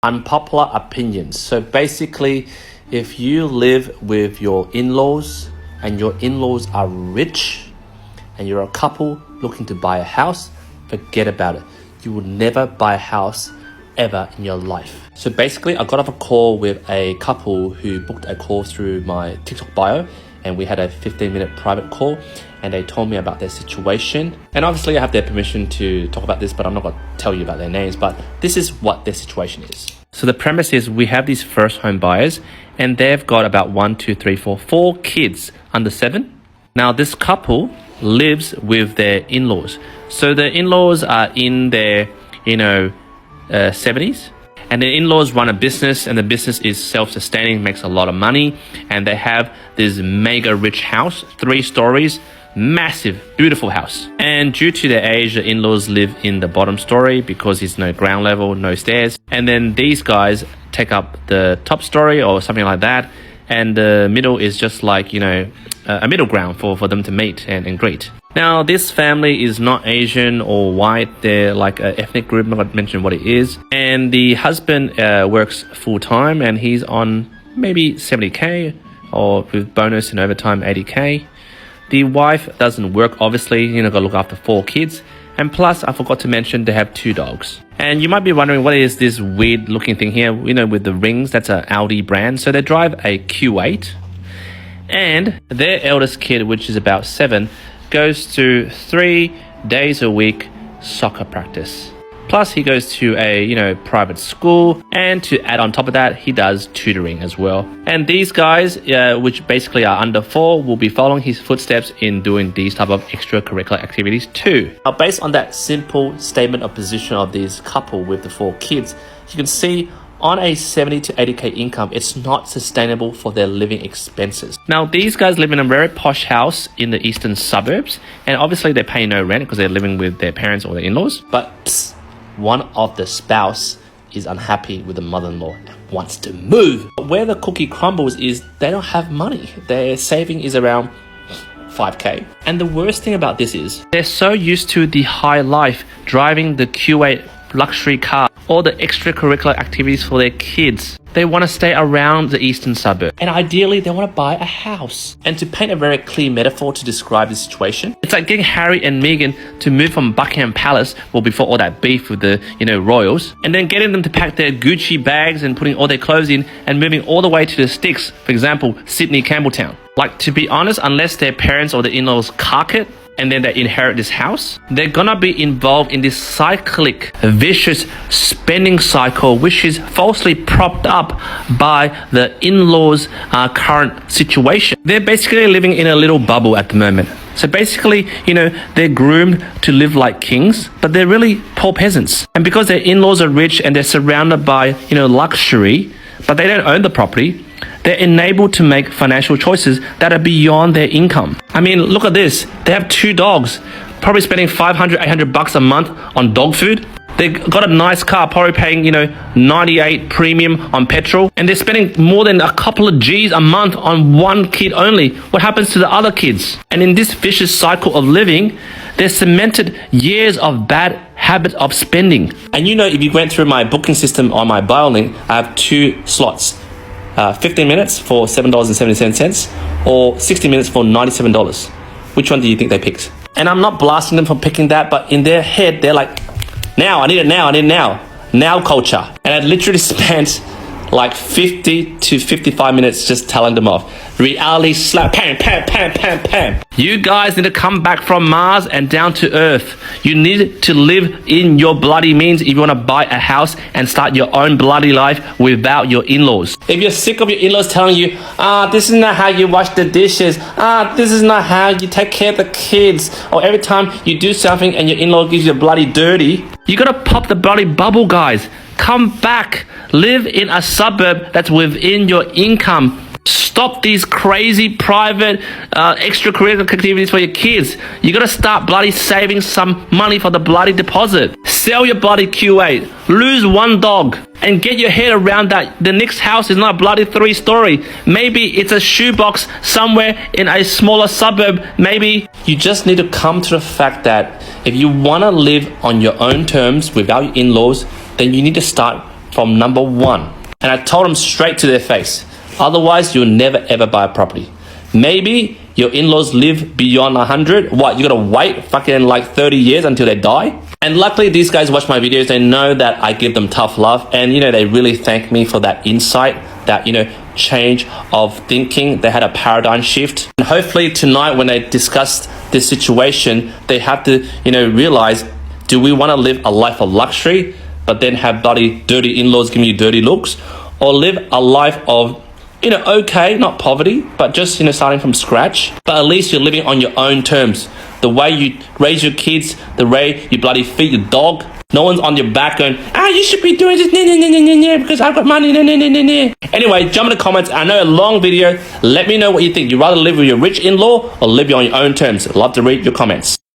Unpopular opinions. So basically, if you live with your in-laws and your in-laws are rich and you're a couple looking to buy a house, forget about it. You will never buy a house ever in your life. So basically, I got off a call with a couple who booked a call through my TikTok bio, and we had a 15-minute private call, and they told me about their situation. And obviously I have their permission to talk about this, but I'm not going to tell you about their names, but this is what their situation is. So the premise is we have these first home buyers, and they've got about 4 kids under 7. Now this couple lives with their in-laws. So the in-laws are in their, 70s. And the in-laws run a business, and the business is self-sustaining, makes a lot of money. And they have this mega rich house, 3 stories, massive, beautiful house. And due to their age, the in-laws live in the bottom story because there's no ground level, no stairs. And then these guys take up the top story or something like that. And the middle is just like, a middle ground for them to meet and greet. Now, this family is not Asian or white. They're like an ethnic group. I'm not going to mention what it is. And the husband works full-time, and he's on maybe 70K or with bonus and overtime 80K. The wife doesn't work, obviously. Got to look after 4 kids. And plus, I forgot to mention they have 2 dogs. And you might be wondering, what is this weird looking thing here, with the rings? That's an Audi brand. So they drive a Q8. And their eldest kid, which is about 7, goes to 3 days a week soccer practice. Plus he goes to a private school, and to add on top of that, he does tutoring as well. And these guys, which basically are under 4, will be following his footsteps in doing these type of extracurricular activities too. Now, based on that simple statement of position of this couple with the 4 kids, you can see on a 70 to 80K income, it's not sustainable for their living expenses. Now, these guys live in a very posh house in the eastern suburbs, and obviously they pay no rent because they're living with their parents or their in-laws. But one of the spouse is unhappy with the mother-in-law and wants to move. But where the cookie crumbles is they don't have money. Their saving is around 5K. And the worst thing about this is they're so used to the high life, driving the Q8 luxury car, all the extracurricular activities for their kids. They want to stay around the eastern suburb, and ideally they want to buy a house. And to paint a very clear metaphor to describe the situation, it's like getting Harry and Meghan to move from Buckingham Palace, well, before all that beef with the royals, and then getting them to pack their Gucci bags and putting all their clothes in and moving all the way to the sticks, for example, Sydney, Campbelltown. Like, to be honest, unless their parents or the in-laws cark it and then they inherit this house, they're gonna be involved in this cyclic, vicious spending cycle, which is falsely propped up by the in-laws' current situation. They're basically living in a little bubble at the moment. So basically, they're groomed to live like kings, but they're really poor peasants. And because their in-laws are rich and they're surrounded by, luxury, but they don't own the property, they're enabled to make financial choices that are beyond their income. I mean, look at this. They have 2 dogs, probably spending $500, $800 a month on dog food. They got a nice car, probably paying, 98 premium on petrol. And they're spending more than a couple of G's a month on 1 kid only. What happens to the other kids? And in this vicious cycle of living, they're cemented years of bad habit of spending. And if you went through my booking system on my bio link, I have 2 slots. 15 minutes for $7.77 or 60 minutes for $97. Which one do you think they picked? And I'm not blasting them for picking that, but in their head, they're like, now, I need it now, I need it now. Now culture. And I literally spent like 50 to 55 minutes just telling them off. Reality slap, pam, pam, pam, pam, pam. You guys need to come back from Mars and down to Earth. You need to live in your bloody means if you want to buy a house and start your own bloody life without your in-laws. If you're sick of your in-laws telling you, this is not how you wash the dishes, this is not how you take care of the kids, or every time you do something and your in-law gives you a bloody dirty, you gotta pop the bloody bubble, guys. Come back. Live in a suburb that's within your income. Stop these crazy private extracurricular activities for your kids. You gotta start bloody saving some money for the bloody deposit. Sell your bloody Q8. Lose 1 dog. And get your head around that the next house is not a bloody 3-story. Maybe it's a shoebox somewhere in a smaller suburb. Maybe you just need to come to the fact that if you want to live on your own terms without your in-laws, then you need to start from number one. And I told them straight to their face, otherwise you'll never ever buy a property. Maybe your in-laws live beyond 100. What, you gotta wait fucking like 30 years until they die? And luckily these guys watch my videos. They know that I give them tough love, and they really thank me for that insight, that change of thinking. They had a paradigm shift, and hopefully tonight when they discuss this situation, they have to realize, do we want to live a life of luxury but then have bloody dirty in-laws giving you dirty looks, or live a life of okay, not poverty, but just starting from scratch, but at least you're living on your own terms. The way you raise your kids, the way you bloody feed your dog. No one's on your back going, you should be doing this, because I've got money, Anyway, jump in the comments. I know a long video. Let me know what you think. You'd rather live with your rich in-law or live on your own terms? I'd love to read your comments.